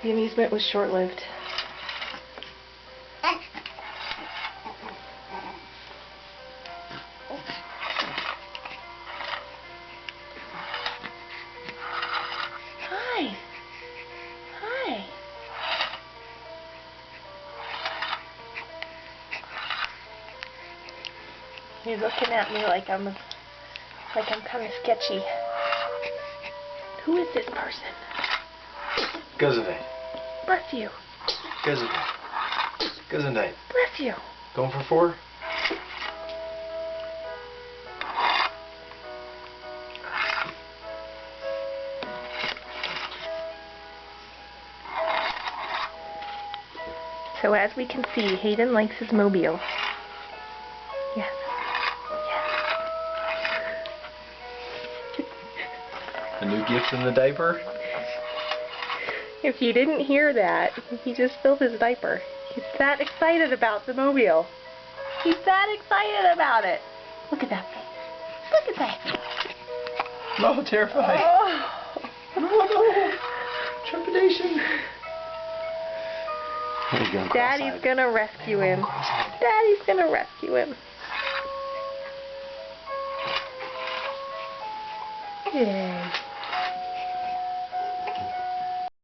The amusement was short-lived. Hi. Hi. He's looking at me like I'm kind of sketchy. Who is this person? Gesundheit. Bless you. Gesundheit. Gesundheit. Bless you. Going for 4? So as we can see, Hayden likes his mobile. Yes. Yes. A new gift in the diaper? If you didn't hear that, he just filled his diaper. He's that excited about the mobile. He's that excited about it. Look at that face. Look at that face. No, terrified. Oh. No. Trepidation. Daddy's gonna rescue him. Daddy's gonna rescue him. Yay.